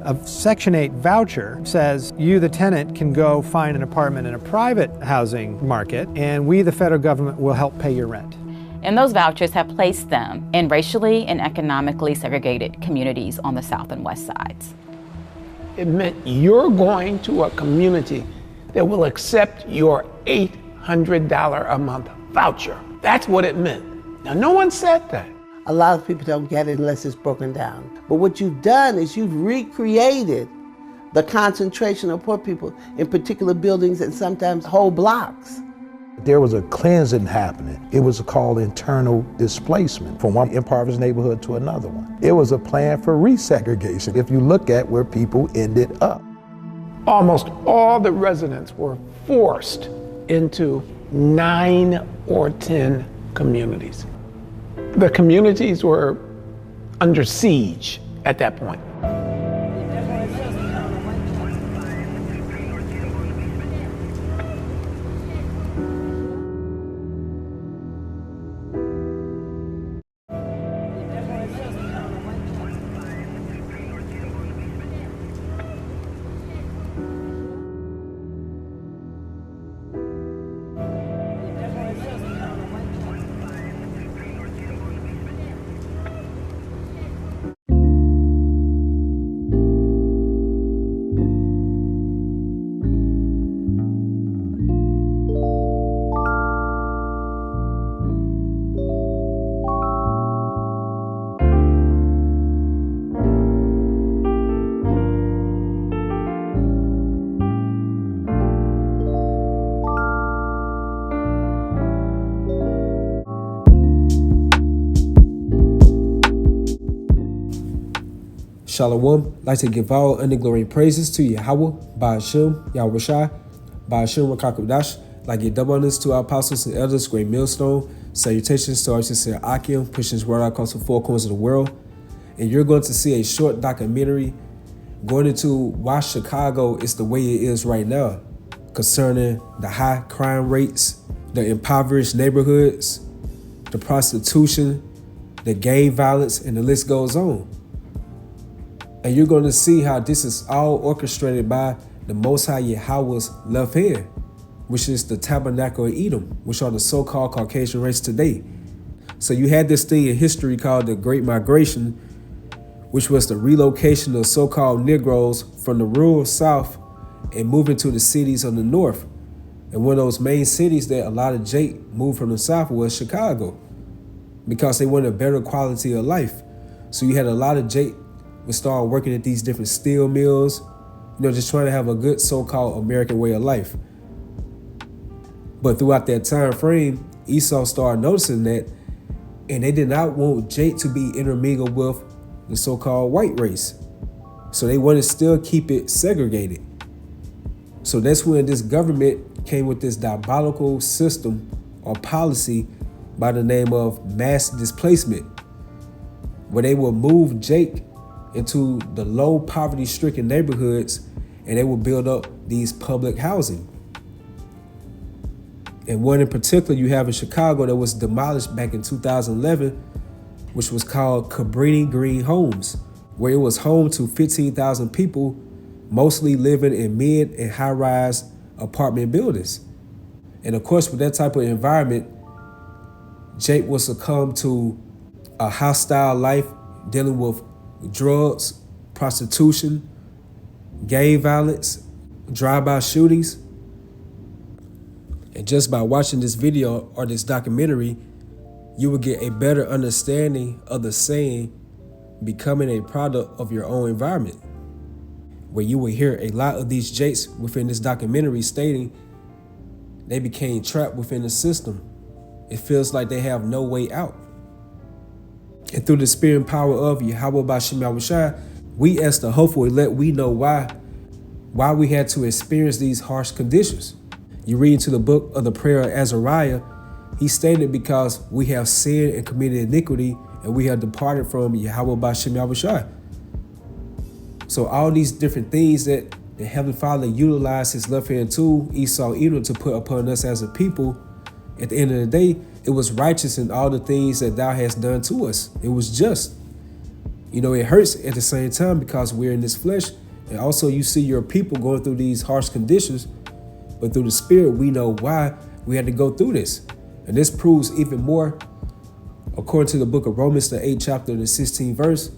A Section 8 voucher says you, the tenant, can go find an apartment in a private housing market, and we, the federal government, will help pay your rent. And those vouchers have placed them in racially and economically segregated communities on the south and west sides. It meant you're going to a community that will accept your $800 a month voucher. That's what it meant. Now, no one said that. A lot of people don't get it unless it's broken down. But what you've done is you've recreated the concentration of poor people in particular buildings and sometimes whole blocks. There was a cleansing happening. It was called internal displacement from one impoverished neighborhood to another one. It was a plan for resegregation if you look at where people ended up. Almost all the residents were forced into 9 or 10 communities. The communities were under siege at that point. Shalom. I'd like to give all honor, glory, and praises to Yahweh, Ba'ashem, Yahushai, Ba'ashem, Rakakudash. Like give double honors to our apostles and elders, great millstone. Salutations to our sincere Akim, pushing his word out across the four corners of the world. And you're going to see a short documentary going into why Chicago is the way it is right now, concerning the high crime rates, the impoverished neighborhoods, the prostitution, the gang violence, and the list goes on. And you're going to see how this is all orchestrated by the Most High Yahweh's left hand, which is the tabernacle of Edom, which are the so-called Caucasian race today. So you had this thing in history called the Great Migration, which was the relocation of so-called Negroes from the rural South and moving to the cities of the North. And one of those main cities that a lot of Jake moved from the South was Chicago, because they wanted a better quality of life. So you had a lot of Jake would start working at these different steel mills, just trying to have a good so-called American way of life. But throughout that time frame, Esau started noticing that, and they did not want Jake to be intermingled with the so-called white race. So they wanted to still keep it segregated. So that's when this government came with this diabolical system or policy by the name of mass displacement, where they will move Jake into the low poverty-stricken neighborhoods, and they will build up these public housing. And one in particular you have in Chicago that was demolished back in 2011, which was called Cabrini Green Homes, where it was home to 15,000 people, mostly living in mid and high-rise apartment buildings. And of course, with that type of environment, Jake will succumb to a hostile life dealing with drugs, prostitution, gang violence, drive-by shootings. And just by watching this video or this documentary, you will get a better understanding of the saying, becoming a product of your own environment, where you will hear a lot of these Jakes within this documentary stating they became trapped within the system. It feels like they have no way out. And through the spirit and power of Yahweh Ba'ashem Yahushai, we as the hopeful elect, we know why we had to experience these harsh conditions. You read into the book of the prayer of Azariah, he stated, because we have sinned and committed iniquity, and we have departed from Yahweh Ba'ashem Yahushai. So all these different things that the Heavenly Father utilized his left hand tool, Esau Edom, to put upon us as a people, at the end of the day, it was righteous in all the things that thou hast done to us. It was just. It hurts at the same time because we're in this flesh. And also you see your people going through these harsh conditions, but through the Spirit, we know why we had to go through this. And this proves even more, according to the book of Romans, the 8th chapter, the 16th verse,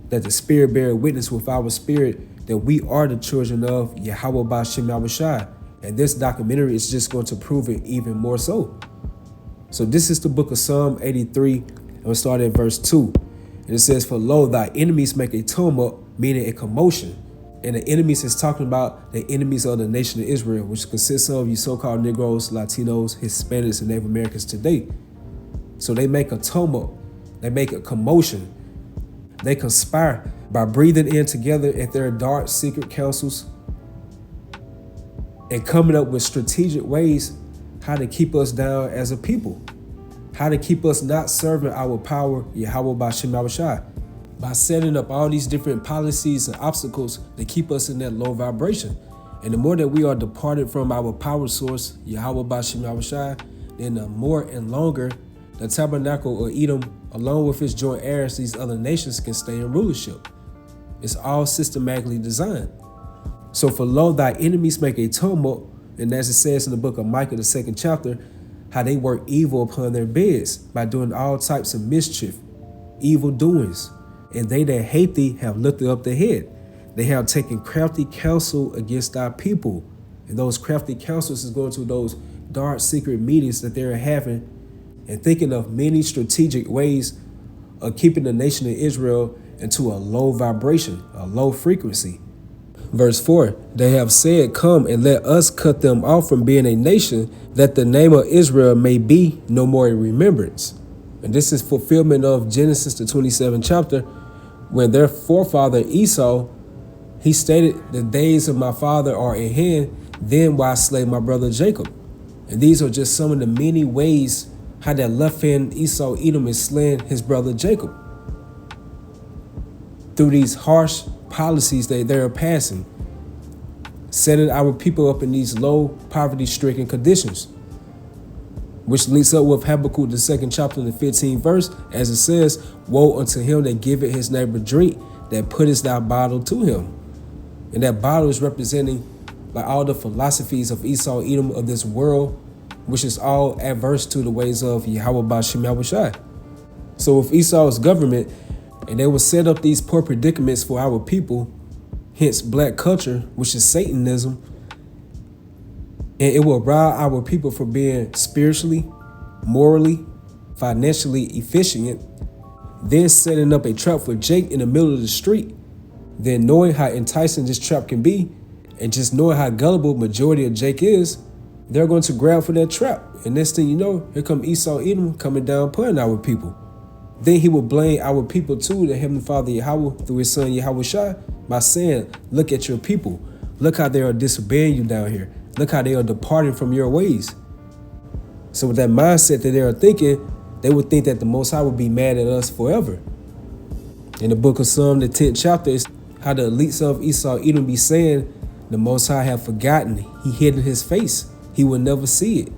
that the Spirit bear witness with our spirit that we are the children of Yahweh Ba'Shem Yahushai. And this documentary is just going to prove it even more so. So this is the book of Psalm 83, and we'll start at verse 2. And it says, "For lo, thy enemies make a tumult," meaning a commotion. And the enemies is talking about the enemies of the nation of Israel, which consists of you so-called Negroes, Latinos, Hispanics, and Native Americans today. So they make a tumult. They make a commotion. They conspire by breathing in together at their dark secret councils and coming up with strategic ways how to keep us down as a people, how to keep us not serving our power, Yahweh Ba'Shem Yahushai, by setting up all these different policies and obstacles to keep us in that low vibration. And the more that we are departed from our power source, Yahweh Ba'Shem Yahushai, then the more and longer the tabernacle of Edom, along with its joint heirs, these other nations can stay in rulership. It's all systematically designed. So for lo, thy enemies make a tumult, and as it says in the book of Micah, the 2nd chapter, how they work evil upon their beds by doing all types of mischief, evil doings. And they that hate thee have lifted up their head. They have taken crafty counsel against thy people. And those crafty counsels is going to those dark secret meetings that they're having and thinking of many strategic ways of keeping the nation of Israel into a low vibration, a low frequency. Verse 4, "They have said, come and let us cut them off from being a nation, that the name of Israel may be no more in remembrance." And this is fulfillment of Genesis, the 27th chapter, when their forefather Esau, he stated, "The days of my father are at hand, then will I slay my brother Jacob." And these are just some of the many ways how that left hand Esau Edom is slaying his brother Jacob through these harsh policies that they're passing, setting our people up in these low poverty-stricken conditions, which links up with Habakkuk, the 2nd chapter, the 15th verse, as it says, "Woe unto him that giveth his neighbor drink, that puttest thy bottle to him." And that bottle is representing like all the philosophies of Esau Edom of this world, which is all adverse to the ways of Yahweh Ba'Shem Yahushai. So with Esau's government, and they will set up these poor predicaments for our people, hence black culture, which is Satanism, and it will rob our people from being spiritually, morally, financially efficient, then setting up a trap for Jake in the middle of the street, then knowing how enticing this trap can be, and just knowing how gullible majority of Jake is, they're going to grab for that trap. And next thing you know, here come Esau Edom coming down upon our people. Then he will blame our people too, the Heavenly Father Yahweh, through his son Yahushua, by saying, "Look at your people. Look how they are disobeying you down here. Look how they are departing from your ways." So with that mindset that they are thinking, they would think that the Most High would be mad at us forever. In the book of Psalm, the 10th chapter, is how the elites of Esau Edom be saying, the Most High have forgotten, he hid in his face, he will never see it.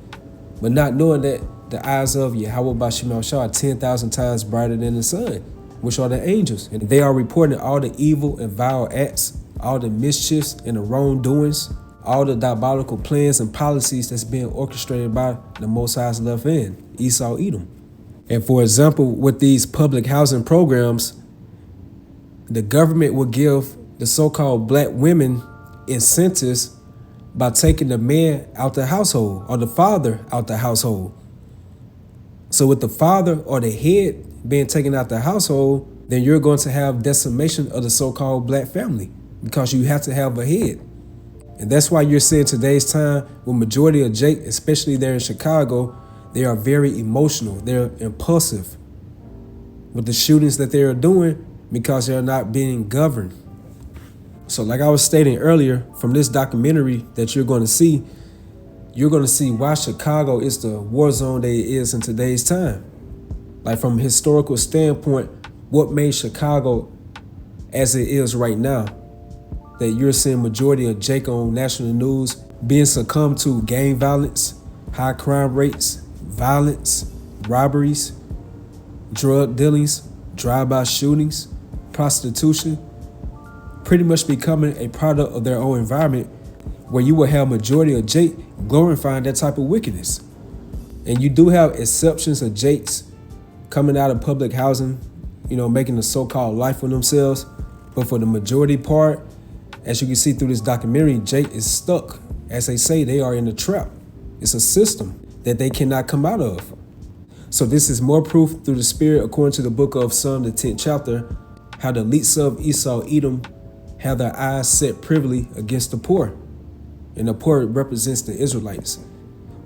But not knowing that the eyes of Yahweh Ba'Shem Yahushua are 10,000 times brighter than the sun, which are the angels. And they are reporting all the evil and vile acts, all the mischiefs and the wrongdoings, all the diabolical plans and policies that's being orchestrated by the Most High's left hand, Esau Edom. And for example, with these public housing programs, the government will give the so-called black women incentives by taking the man out the household or the father out the household. So with the father or the head being taken out the household, then you're going to have decimation of the so-called black family because you have to have a head. And that's why you're seeing today's time with majority of Jake, especially there in Chicago, they are very emotional. They're impulsive with the shootings that they are doing because they're not being governed. So like I was stating earlier, from this documentary that you're going to see why Chicago is the war zone that it is in today's time. Like from a historical standpoint, what made Chicago as it is right now, that you're seeing majority of Jake on national news being succumbed to gang violence, high crime rates, violence, robberies, drug dealings, drive-by shootings, prostitution, pretty much becoming a product of their own environment, where you will have majority of Jake glorifying that type of wickedness. And you do have exceptions of Jakes coming out of public housing, making a so-called life for themselves. But for the majority part, as you can see through this documentary, Jake is stuck. As they say, they are in a trap. It's a system that they cannot come out of. So this is more proof through the Spirit, according to the book of Psalm, the 10th chapter, how the elites of Esau, Edom, have their eyes set privily against the poor. And the poor represents the Israelites.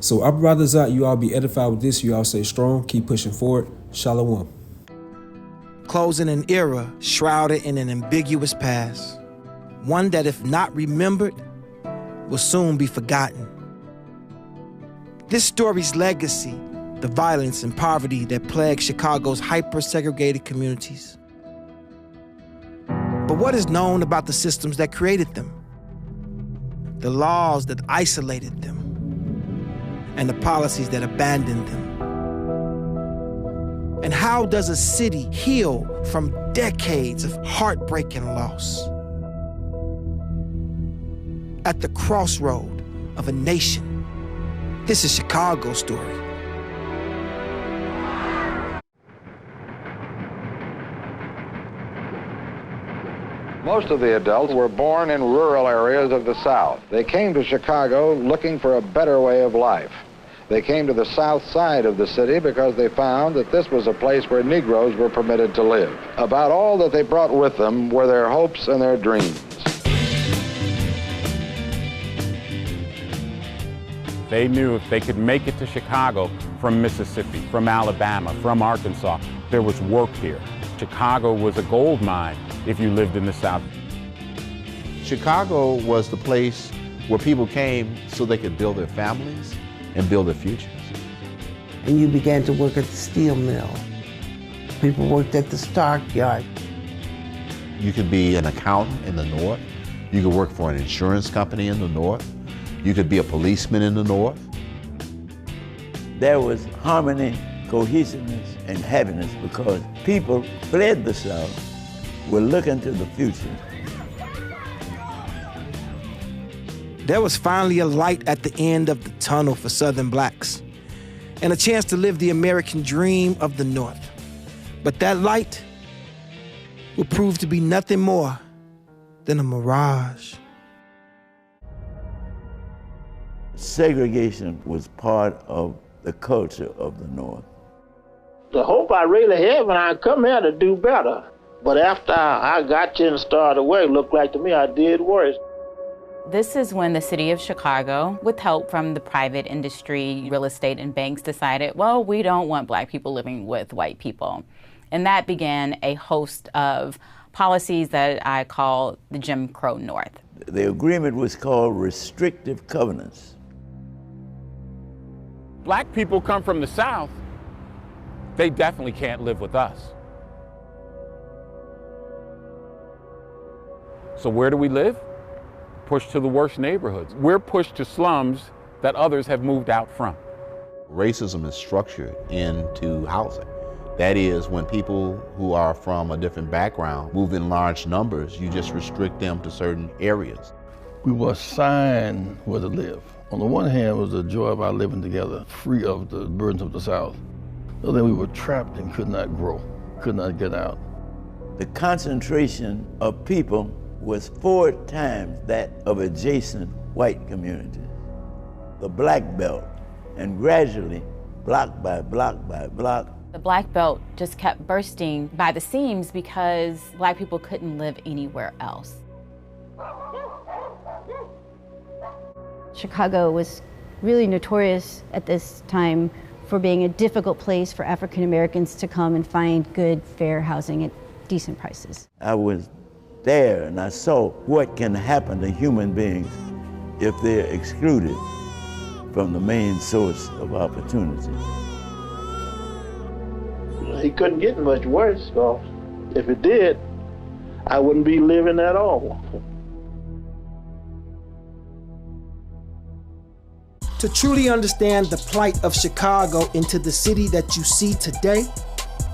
So our brothers out, you all be edified with this. You all stay strong, keep pushing forward. Shalom. Closing an era shrouded in an ambiguous past, one that, if not remembered, will soon be forgotten. This story's legacy, the violence and poverty that plague Chicago's hyper-segregated communities. But what is known about the systems that created them? The laws that isolated them, and the policies that abandoned them? And how does a city heal from decades of heartbreak and loss? At the crossroad of a nation, this is Chicago's story. Most of the adults were born in rural areas of the South. They came to Chicago looking for a better way of life. They came to the south side of the city because they found that this was a place where Negroes were permitted to live. About all that they brought with them were their hopes and their dreams. They knew if they could make it to Chicago from Mississippi, from Alabama, from Arkansas, there was work here. Chicago was a gold mine if you lived in the South. Chicago was the place where people came so they could build their families and build their futures. And you began to work at the steel mill. People worked at the stockyard. You could be an accountant in the North. You could work for an insurance company in the North. You could be a policeman in the North. There was harmony, cohesiveness, and happiness because people fled the South, were looking to the future. There was finally a light at the end of the tunnel for Southern blacks, and a chance to live the American dream of the North. But that light would prove to be nothing more than a mirage. Segregation was part of the culture of the North. The hope I really had when I come here to do better. But after I got here and started work, it looked like to me I did worse. This is when the city of Chicago, with help from the private industry, real estate, and banks, decided, well, we don't want black people living with white people. And that began a host of policies that I call the Jim Crow North. The agreement was called restrictive covenants. Black people come from the South, they definitely can't live with us. So where do we live? Pushed to the worst neighborhoods. We're pushed to slums that others have moved out from. Racism is structured into housing. That is, when people who are from a different background move in large numbers, you just restrict them to certain areas. We were assigned where to live. On the one hand, it was the joy of our living together, free of the burdens of the South. The other, we were trapped and could not grow, could not get out. The concentration of people was 4 times that of adjacent white communities. The Black Belt, and gradually, block by block by block. The Black Belt just kept bursting by the seams because black people couldn't live anywhere else. Chicago was really notorious at this time for being a difficult place for African Americans to come and find good, fair housing at decent prices. I was there and I saw what can happen to human beings if they're excluded from the main source of opportunity. He couldn't get much worse, so if it did, I wouldn't be living at all. To truly understand the plight of Chicago into the city that you see today,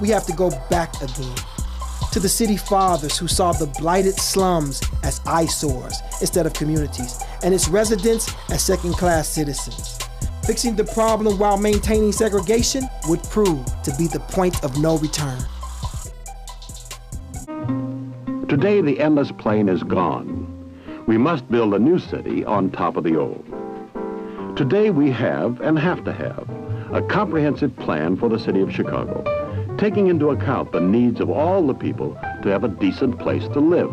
we have to go back again to the city fathers who saw the blighted slums as eyesores instead of communities, and its residents as second-class citizens. Fixing the problem while maintaining segregation would prove to be the point of no return. Today, the endless plain is gone. We must build a new city on top of the old. Today, we have and have to have a comprehensive plan for the city of Chicago, taking into account the needs of all the people to have a decent place to live.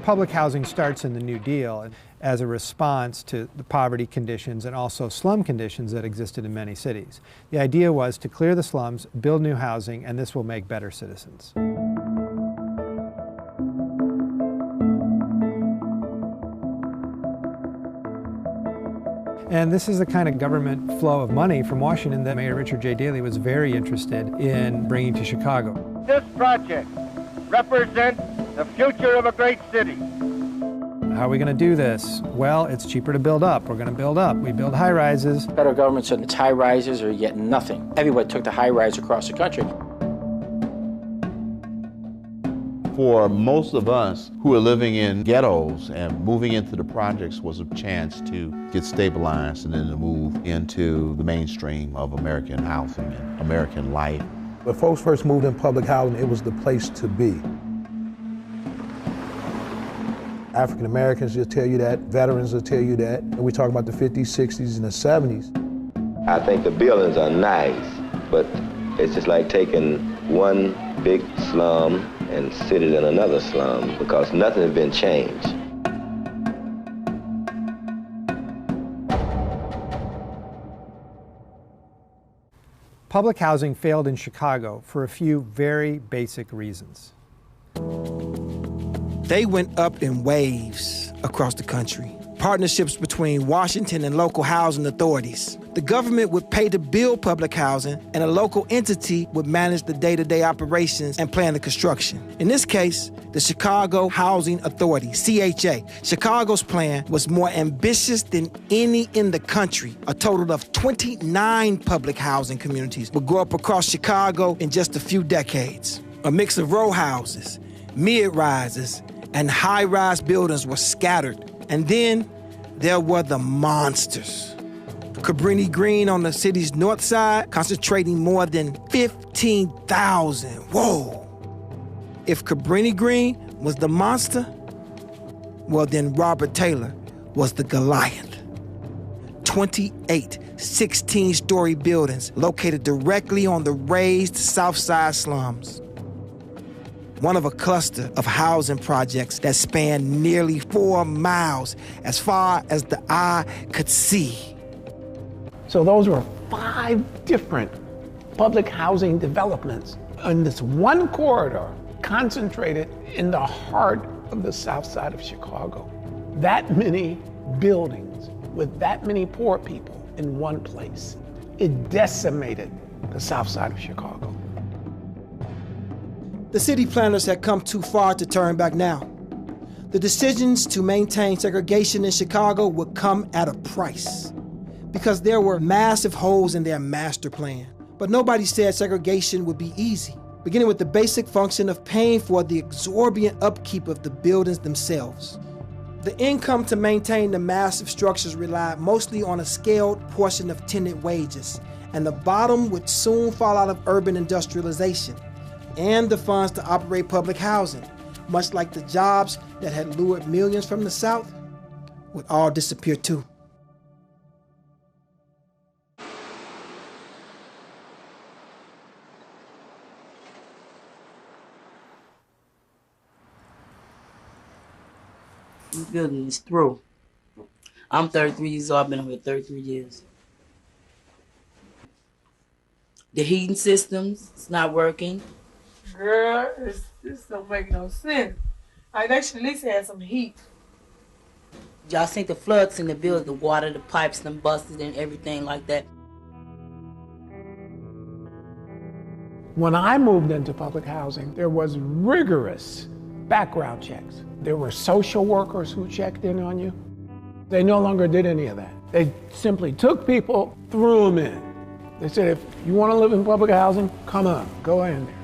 Public housing starts in the New Deal as a response to the poverty conditions and also slum conditions that existed in many cities. The idea was to clear the slums, build new housing, and this will make better citizens. And this is the kind of government flow of money from Washington that Mayor Richard J. Daley was very interested in bringing to Chicago. This project represents the future of a great city. How are we going to do this? Well, it's cheaper to build up. We're going to build up. We build high-rises. The federal government said it's high-rises or you get nothing. Everybody took the high-rise across the country. For most of us who are living in ghettos, and moving into the projects was a chance to get stabilized and then to move into the mainstream of American housing and American life. When folks first moved in public housing, it was the place to be. African Americans will tell you that, veterans will tell you that, and we talk about the 50s, 60s, and the 70s. I think the buildings are nice, but it's just like taking one big slum and sit it in another slum because nothing has been changed. Public housing failed in Chicago for a few very basic reasons. They went up in waves across the country. Partnerships between Washington and local housing authorities. The government would pay to build public housing, and a local entity would manage the day-to-day operations and plan the construction. In this case, the Chicago Housing Authority, CHA. Chicago's plan was more ambitious than any in the country. A total of 29 public housing communities would grow up across Chicago in just a few decades. A mix of row houses, mid-rises, and high-rise buildings were scattered. And then there were the monsters. Cabrini Green on the city's north side, concentrating more than 15,000. Whoa! If Cabrini Green was the monster, well then Robert Taylor was the Goliath. 28 16-story buildings located directly on the raised South Side slums. One of a cluster of housing projects that spanned nearly 4 miles as far as the eye could see. So those were 5 different public housing developments in this one corridor concentrated in the heart of the South Side of Chicago. That many buildings with that many poor people in one place. It decimated the South Side of Chicago. The city planners had come too far to turn back now. The decisions to maintain segregation in Chicago would come at a price because there were massive holes in their master plan. But nobody said segregation would be easy, beginning with the basic function of paying for the exorbitant upkeep of the buildings themselves. The income to maintain the massive structures relied mostly on a scaled portion of tenant wages, and the bottom would soon fall out of urban industrialization and the funds to operate public housing, much like the jobs that had lured millions from the South, would all disappear too. This building is through. I'm 33 years old. I've been here 33 years. The heating systems, it's not working. Girl, this don't make no sense. They should at least have some heat. Y'all seen the floods in the building, the water, the pipes, them busted and everything like that. When I moved into public housing, there was rigorous background checks. There were social workers who checked in on you. They no longer did any of that. They simply took people, threw them in. They said, if you want to live in public housing, come on, go in there.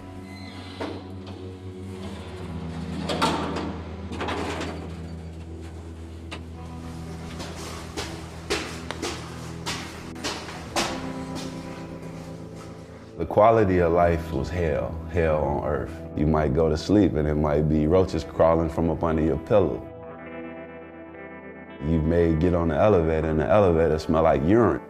The quality of life was hell on earth. You might go to sleep and it might be roaches crawling from up under your pillow. You may get on the elevator and the elevator smell like urine.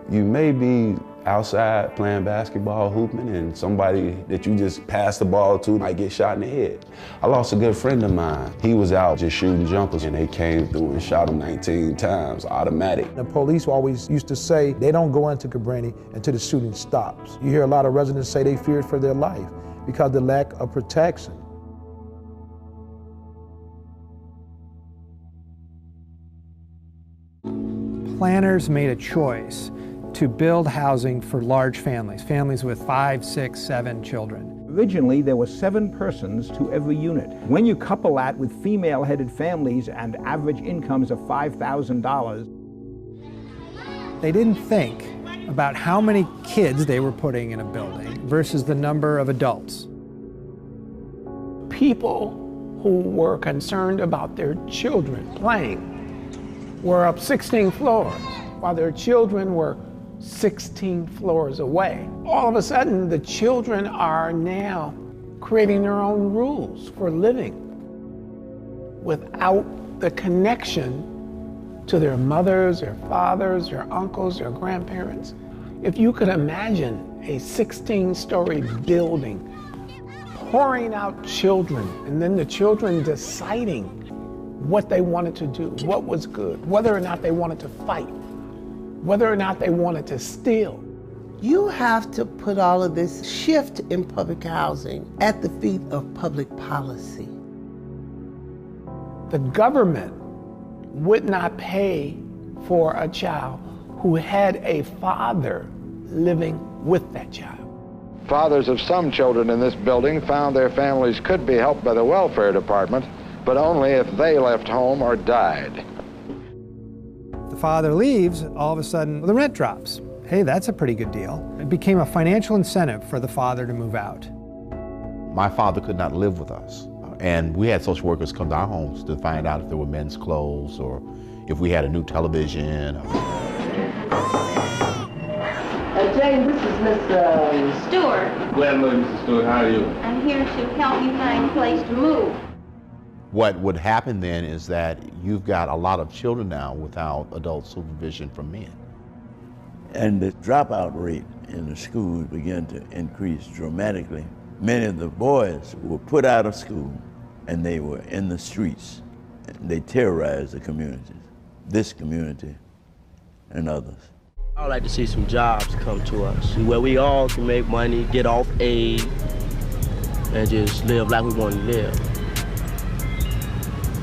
You may be outside playing basketball, hooping, and somebody that you just passed the ball to might get shot in the head. I lost a good friend of mine. He was out just shooting jumpers and they came through and shot him 19 times, automatic. The police always used to say they don't go into Cabrini until the shooting stops. You hear a lot of residents say they feared for their life because of the lack of protection. Planners made a choice to build housing for large families, families with 5, 6, 7 children. Originally, there were 7 persons to every unit. When you couple that with female-headed families and average incomes of $5,000, they didn't think about how many kids they were putting in a building versus the number of adults. People who were concerned about their children playing were up 16 floors, while their children were 16 floors away. All of a sudden, the children are now creating their own rules for living without the connection to their mothers, their fathers, their uncles, their grandparents. If you could imagine a 16-story building pouring out children, and then the children deciding what they wanted to do, what was good, whether or not they wanted to fight, whether or not they wanted to steal. You have to put all of this shift in public housing at the feet of public policy. The government would not pay for a child who had a father living with that child. Fathers of some children in this building found their families could be helped by the welfare department, but only if they left home or died. The father leaves, all of a sudden the rent drops. Hey, that's a pretty good deal. It became a financial incentive for the father to move out. My father could not live with us. And we had social workers come to our homes to find out if there were men's clothes or if we had a new television. Jane, this is Miss Stewart. Glad to know you, Mrs. Stewart. How are you? I'm here to help you find a place to move. What would happen then is that you've got a lot of children now without adult supervision from men. And the dropout rate in the schools began to increase dramatically. Many of the boys were put out of school and they were in the streets. They terrorized the communities, this community and others. I would like to see some jobs come to us where we all can make money, get off aid, and just live like we want to live.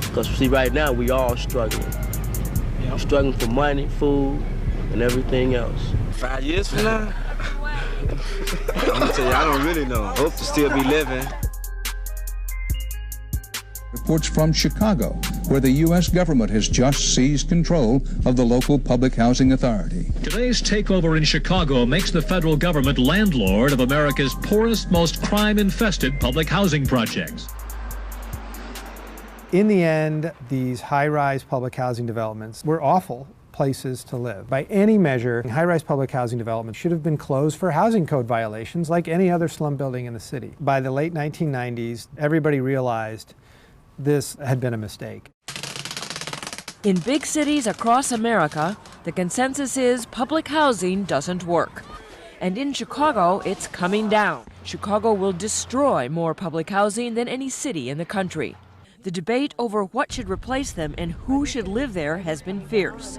Because see, right now we all struggling. We're struggling for money, food, and everything else. 5 years from now? I'm gonna tell you, I don't really know. Hope to still be living. Reports from Chicago, where the U.S. government has just seized control of the local public housing authority. Today's takeover in Chicago makes the federal government landlord of America's poorest, most crime-infested public housing projects. In the end, these high-rise public housing developments were awful places to live. By any measure, high-rise public housing developments should have been closed for housing code violations like any other slum building in the city. By the late 1990s, everybody realized this had been a mistake. In big cities across America, the consensus is public housing doesn't work. And in Chicago, it's coming down. Chicago will destroy more public housing than any city in the country. The debate over what should replace them and who should live there has been fierce.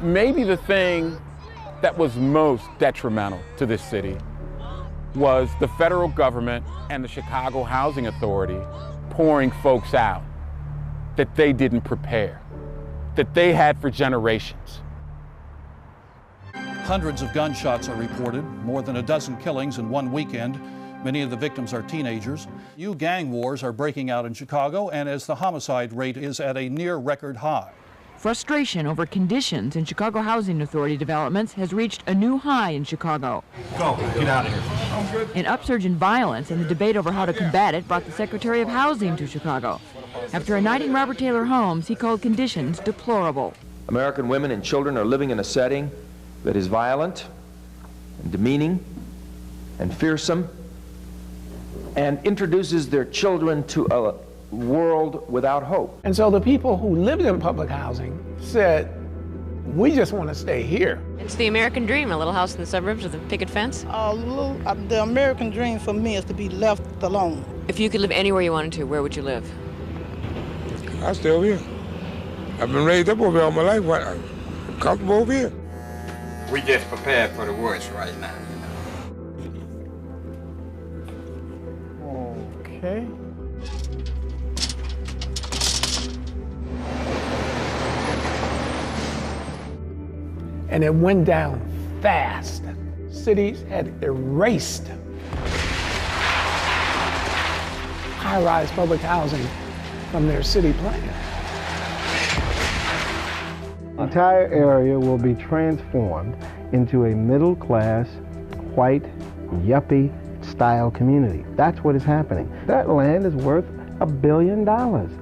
Maybe the thing that was most detrimental to this city was the federal government and the Chicago Housing Authority pouring folks out that they didn't prepare, that they had for generations. Hundreds of gunshots are reported, more than a dozen killings in one weekend. Many of the victims are teenagers. New gang wars are breaking out in Chicago, and as the homicide rate is at a near record high. Frustration over conditions in Chicago Housing Authority developments has reached a new high in Chicago. Go, get out of here. An upsurge in violence and the debate over how to combat it brought the Secretary of Housing to Chicago. After indicting Robert Taylor Holmes, he called conditions deplorable. American women and children are living in a setting that is violent and demeaning and fearsome and introduces their children to a world without hope. And so the people who lived in public housing said, we just want to stay here. It's the American dream, a little house in the suburbs with a picket fence. The American dream for me is to be left alone. If you could live anywhere you wanted to, where would you live? I stay over here. I've been raised up over here all my life. I'm comfortable over here. We just prepared for the worst right now. Okay. And it went down fast. Cities had erased high-rise public housing from their city plan. The entire area will be transformed into a middle-class, white, yuppie-style community. That's what is happening. That land is worth $1 billion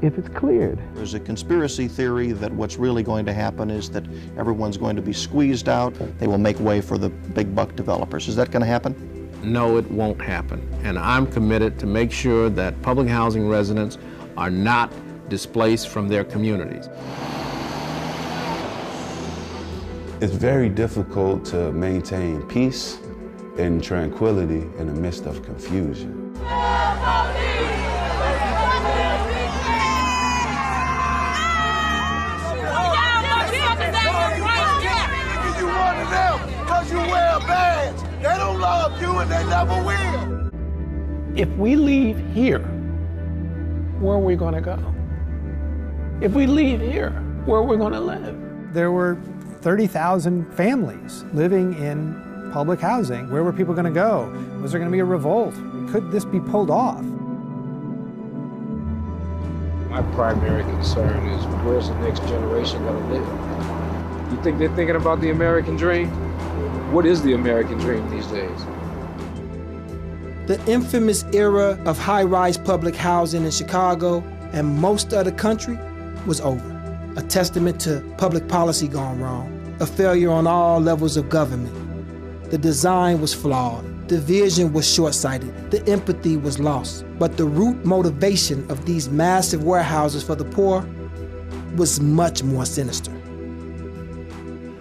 if it's cleared. There's a conspiracy theory that what's really going to happen is that everyone's going to be squeezed out. They will make way for the big buck developers. Is that going to happen? No, it won't happen. And I'm committed to make sure that public housing residents are not displaced from their communities. It's very difficult to maintain peace and tranquility in the midst of confusion. You wear a badge. They don't love you and they never will. If we leave here, where are we going to go? If we leave here, where are we going to live? There were 30,000 families living in public housing. Where were people going to go? Was there going to be a revolt? Could this be pulled off? My primary concern is where's the next generation going to live? You think they're thinking about the American dream? What is the American dream these days? The infamous era of high-rise public housing in Chicago and most of the country was over. A testament to public policy gone wrong, a failure on all levels of government. The design was flawed, the vision was short-sighted, the empathy was lost. But the root motivation of these massive warehouses for the poor was much more sinister.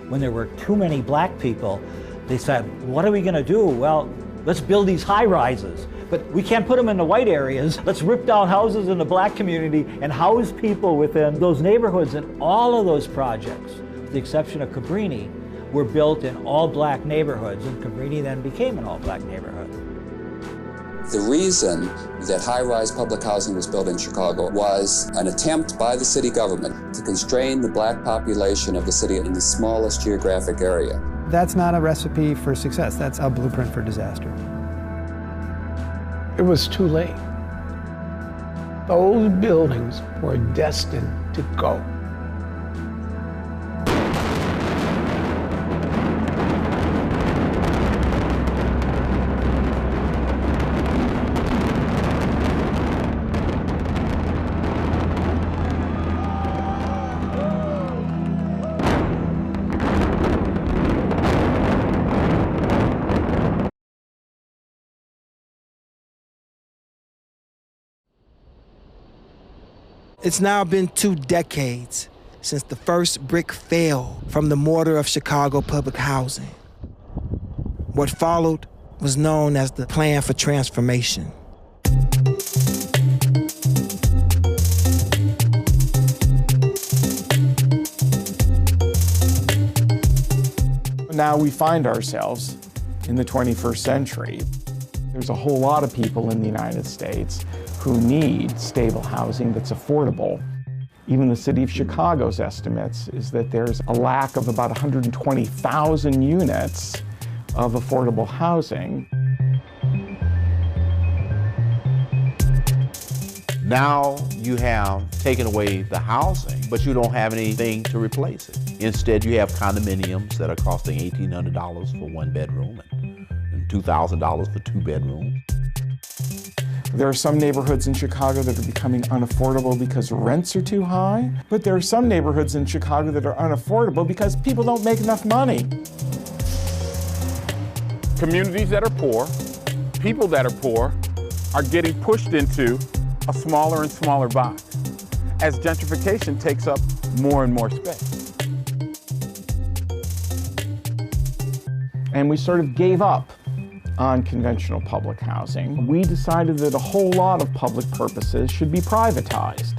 When there were too many black people, they said, what are we going to do? Well, let's build these high-rises. But we can't put them in the white areas. Let's rip down houses in the black community and house people within those neighborhoods. And all of those projects, with the exception of Cabrini, were built in all-black neighborhoods. And Cabrini then became an all-black neighborhood. The reason that high-rise public housing was built in Chicago was an attempt by the city government to constrain the black population of the city in the smallest geographic area. That's not a recipe for success. That's a blueprint for disaster. It was too late. Those buildings were destined to go. It's now been 2 decades since the first brick fell from the mortar of Chicago public housing. What followed was known as the Plan for Transformation. Now we find ourselves in the 21st century. There's a whole lot of people in the United States who need stable housing that's affordable. Even the city of Chicago's estimates is that there's a lack of about 120,000 units of affordable housing. Now you have taken away the housing, but you don't have anything to replace it. Instead, you have condominiums that are costing $1,800 for one bedroom and $2,000 for two bedrooms. There are some neighborhoods in Chicago that are becoming unaffordable because rents are too high, but there are some neighborhoods in Chicago that are unaffordable because people don't make enough money. Communities that are poor, people that are poor, are getting pushed into a smaller and smaller box as gentrification takes up more and more space. And we sort of gave up on conventional public housing. We decided that a whole lot of public purposes should be privatized,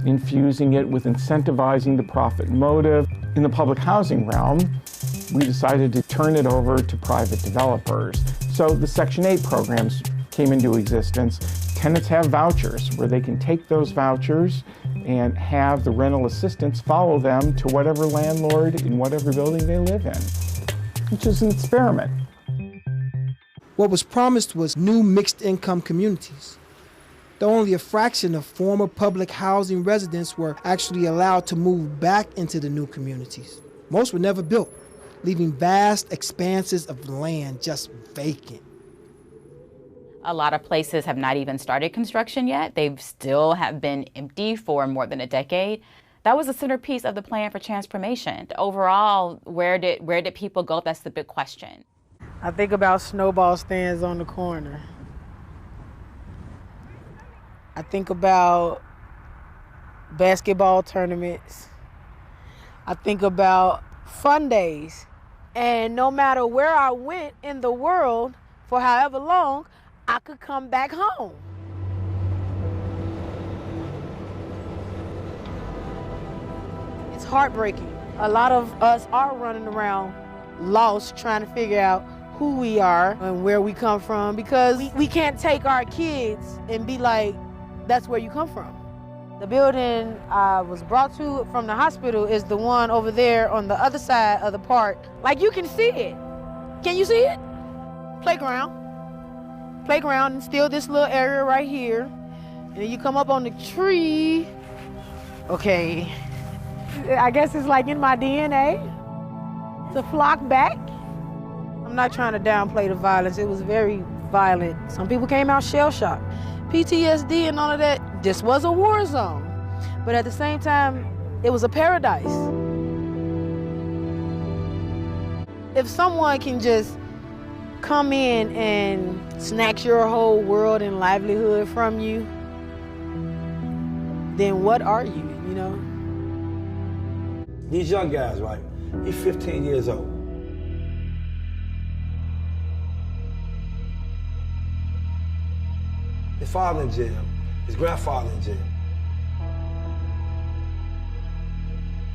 infusing it with incentivizing the profit motive. In the public housing realm, we decided to turn it over to private developers. So the Section 8 programs came into existence. Tenants have vouchers where they can take those vouchers and have the rental assistants follow them to whatever landlord in whatever building they live in, which is an experiment. What was promised was new mixed-income communities. Though only a fraction of former public housing residents were actually allowed to move back into the new communities. Most were never built, leaving vast expanses of land just vacant. A lot of places have not even started construction yet. They still have been empty for more than a decade. That was the centerpiece of the plan for transformation. Overall, where did people go? That's the big question. I think about snowball stands on the corner. I think about basketball tournaments. I think about fun days. And no matter where I went in the world for however long, I could come back home. It's heartbreaking. A lot of us are running around lost, trying to figure out who we are and where we come from, because we can't take our kids and be like, that's where you come from. The building I was brought to from the hospital is the one over there on the other side of the park. Like, you can see it. Can you see it? Playground, and still this little area right here. And then you come up on the tree. Okay, I guess it's like in my DNA to flock back. I'm not trying to downplay the violence. It was very violent. Some people came out shell-shocked. PTSD and all of that. This was a war zone. But at the same time, it was a paradise. If someone can just come in and snatch your whole world and livelihood from you, then what are you, you know? These young guys, right? He's 15 years old. His father in jail, his grandfather in jail.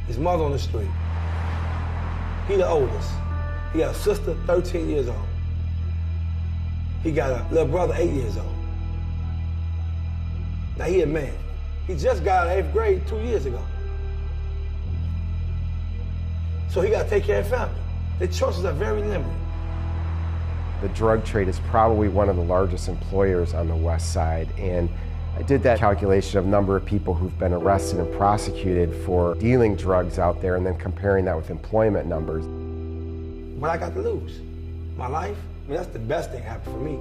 His mother on the street. He the oldest. He got a sister, 13 years old. He got a little brother, 8 years old. Now he a man. He just got out of 8th grade 2 years ago. So he got to take care of family. The choices are very limited. The drug trade is probably one of the largest employers on the West Side, and I did that calculation of number of people who've been arrested and prosecuted for dealing drugs out there and then comparing that with employment numbers. What I got to lose? My life? I mean, that's the best thing happened for me.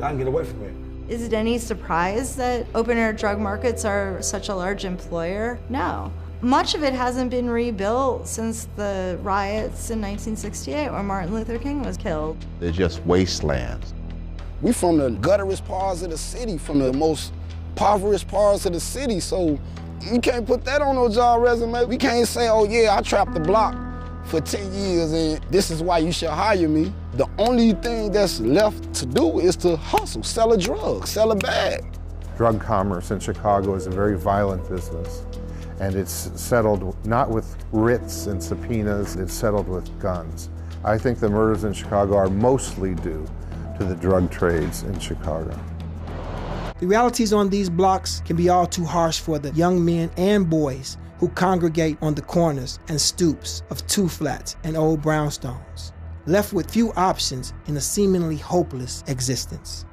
I can get away from it. Is it any surprise that open-air drug markets are such a large employer? No. Much of it hasn't been rebuilt since the riots in 1968 where Martin Luther King was killed. They're just wastelands. We from the gutterest parts of the city, from the most impoverished parts of the city, so you can't put that on no job resume. We can't say, oh yeah, I trapped the block for 10 years and this is why you should hire me. The only thing that's left to do is to hustle, sell a drug, sell a bag. Drug commerce in Chicago is a very violent business. And it's settled not with writs and subpoenas, it's settled with guns. I think the murders in Chicago are mostly due to the drug trades in Chicago. The realities on these blocks can be all too harsh for the young men and boys who congregate on the corners and stoops of two flats and old brownstones, left with few options in a seemingly hopeless existence.